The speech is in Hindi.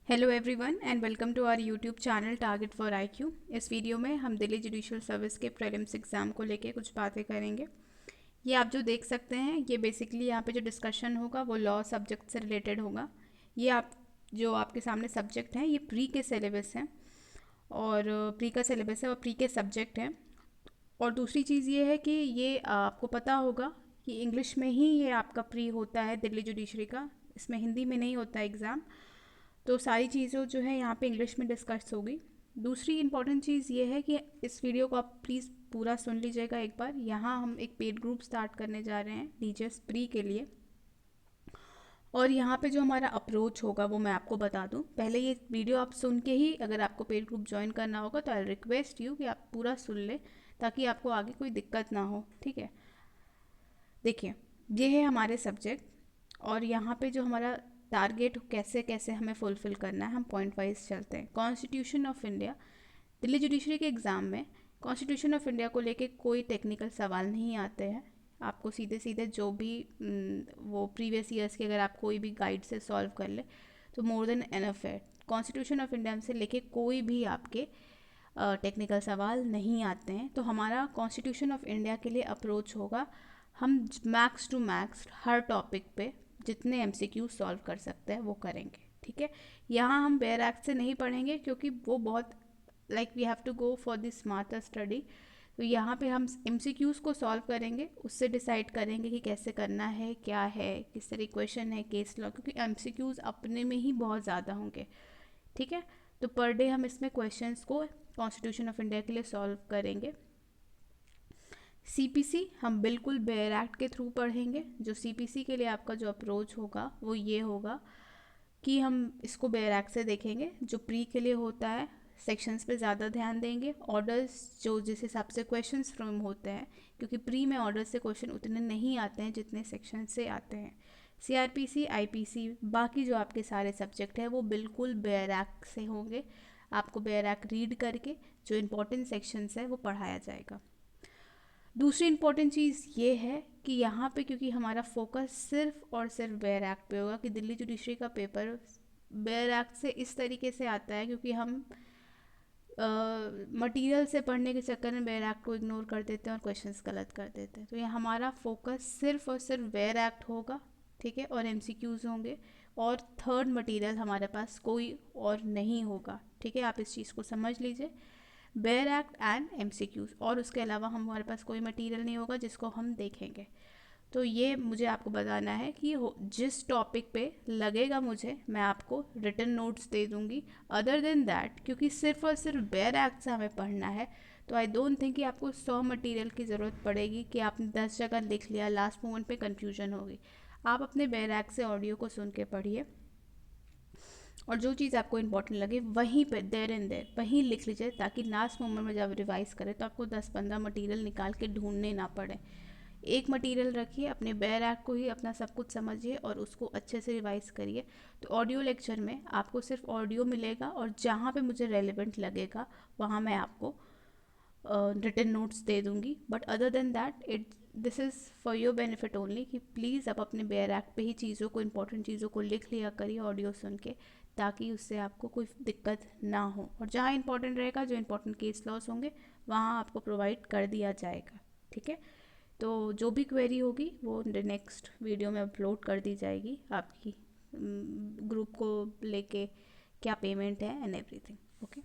Hello everyone and welcome to our YouTube channel target for IQ. इस वीडियो में हम दिल्ली जुडिशियल सर्विस के प्रीलिम्स एग्ज़ाम को लेके कुछ बातें करेंगे। ये आप जो देख सकते हैं ये बेसिकली यहाँ पे जो डिस्कशन होगा वो लॉ सब्जेक्ट से रिलेटेड होगा। ये आप जो आपके सामने सब्जेक्ट हैं ये प्री के सिलेबस हैं और प्री का सिलेबस है और प्री के सब्जेक्ट हैं। और दूसरी चीज़ ये है कि ये आपको पता होगा कि इंग्लिश में ही ये आपका प्री होता है दिल्ली जुडिशरी का, इसमें हिंदी में नहीं होता एग्ज़ाम। तो सारी चीज़ों जो है यहाँ पे इंग्लिश में डिस्कस होगी। दूसरी इम्पॉर्टेंट चीज़ ये है कि इस वीडियो को आप प्लीज़ पूरा सुन लीजिएगा एक बार। यहाँ हम एक पेड ग्रुप स्टार्ट करने जा रहे हैं डीजीएस प्री के लिए, और यहाँ पे जो हमारा अप्रोच होगा वो मैं आपको बता दूँ। पहले ये वीडियो आप सुन के ही अगर आपको पेड ग्रुप ज्वाइन करना होगा तो आई रिक्वेस्ट यू कि आप पूरा सुन लें ताकि आपको आगे कोई दिक्कत ना हो। ठीक है, देखिए ये है हमारे सब्जेक्ट और यहाँ पे जो हमारा टारगेट कैसे कैसे हमें फुलफ़िल करना है, हम पॉइंट वाइज चलते हैं। Constitution of India, Delhi judiciary के एग्ज़ाम में कॉन्स्टिट्यूशन ऑफ इंडिया को लेके कोई टेक्निकल सवाल नहीं आते हैं। आपको सीधे सीधे जो भी वो प्रीवियस ईयर्स के अगर आप कोई भी गाइड से सॉल्व कर ले तो मोर देन एनफ है। कॉन्स्टिट्यूशन ऑफ इंडिया से लेके कोई भी आपके टेक्निकल सवाल नहीं आते हैं। तो हमारा कॉन्स्टिट्यूशन ऑफ इंडिया के लिए अप्रोच होगा, हम मैक्स टू मैक्स हर टॉपिक पे जितने एमसीक्यू सॉल्व कर सकते हैं वो करेंगे। ठीक है, यहाँ हम बेयर एक्ट से नहीं पढ़ेंगे क्योंकि वो बहुत like we have to go for the smarter study. तो यहाँ पे हम एमसीक्यूज़ को सॉल्व करेंगे, उससे डिसाइड करेंगे कि कैसे करना है, क्या है, किस तरह क्वेश्चन है, केस लॉ, क्योंकि एमसीक्यूज़ अपने में ही बहुत ज़्यादा होंगे। ठीक है, तो पर डे हम इसमें क्वेश्चंस को कॉन्स्टिट्यूशन ऑफ इंडिया के लिए सॉल्व करेंगे। सीपीसी हम बिल्कुल बेयर एक्ट के थ्रू पढ़ेंगे। जो सीपीसी के लिए आपका जो अप्रोच होगा वो ये होगा कि हम इसको बेयर एक्ट से देखेंगे। जो प्री के लिए होता है सेक्शंस पे ज़्यादा ध्यान देंगे, ऑर्डर्स जो जिस हिसाब से क्वेश्चंस फ्रॉम होते हैं, क्योंकि प्री में ऑर्डर से क्वेश्चन उतने नहीं आते हैं जितने सेक्शन से आते हैं। सीआरपीसी, आईपीसी, बाकी जो आपके सारे सब्जेक्ट हैं वो बिल्कुल बेयर एक्ट से होंगे। आपको बेयर एक्ट रीड करके जो इम्पोर्टेंट सेक्शंस है वो पढ़ाया जाएगा। दूसरी इम्पॉर्टेंट चीज़ ये है कि यहाँ पे क्योंकि हमारा फोकस सिर्फ और सिर्फ बेयर एक्ट पे होगा कि दिल्ली जुडिशरी का पेपर बेयर एक्ट से इस तरीके से आता है क्योंकि हम मटेरियल से पढ़ने के चक्कर में बेयर एक्ट को इग्नोर कर देते हैं और क्वेश्चंस गलत कर देते हैं। तो ये हमारा फोकस सिर्फ और सिर्फ बेयर एक्ट होगा। ठीक है, और एमसीक्यूज़ होंगे और थर्ड मटेरियल हमारे पास कोई और नहीं होगा। ठीक है, आप इस चीज़ को समझ लीजिए, बेयर एक्ट एंड एमसीक्यूज़, और उसके अलावा हमारे पास कोई मटेरियल नहीं होगा जिसको हम देखेंगे। तो ये मुझे आपको बताना है कि जिस टॉपिक पे लगेगा मुझे मैं आपको रिटन नोट्स दे दूँगी। अदर देन दैट क्योंकि सिर्फ और सिर्फ बेयर एक्ट से हमें पढ़ना है तो आई डोंट थिंक कि आपको 100 मटेरियल की ज़रूरत पड़ेगी कि आपने 10 जगह लिख लिया, लास्ट मोमेंट पे कन्फ्यूजन होगी। आप अपने बेयर एक्ट से ऑडियो को सुन के पढ़िए और जो चीज़ आपको इंपॉर्टेंट लगे वहीं पे देयर एंड देयर वहीं लिख लीजिए ताकि लास्ट मोमेंट में जब रिवाइज करें तो आपको 10-15 मटेरियल निकाल के ढूंढने ना पड़े। एक मटेरियल रखिए, अपने बेयर एक्ट को ही अपना सब कुछ समझिए और उसको अच्छे से रिवाइज करिए। तो ऑडियो लेक्चर में आपको सिर्फ ऑडियो मिलेगा और जहाँ पे मुझे रेलिवेंट लगेगा वहाँ मैं आपको रिटन नोट्स दे दूँगी। But other than that this is for your benefit only कि प्लीज़ आप अपने बेयर एक्ट पे ही चीज़ों को, इंपॉर्टेंट चीज़ों को लिख लिया करिए ऑडियो सुन के, ताकि उससे आपको कोई दिक्कत ना हो। और जहाँ इंपॉर्टेंट रहेगा, जो इंपॉर्टेंट केस लॉस होंगे वहाँ आपको प्रोवाइड कर दिया जाएगा। ठीक है, तो जो भी क्वेरी होगी वो नेक्स्ट वीडियो में अपलोड कर दी जाएगी आपकी ग्रुप को लेके, क्या पेमेंट है एंड एवरीथिंग। ओके।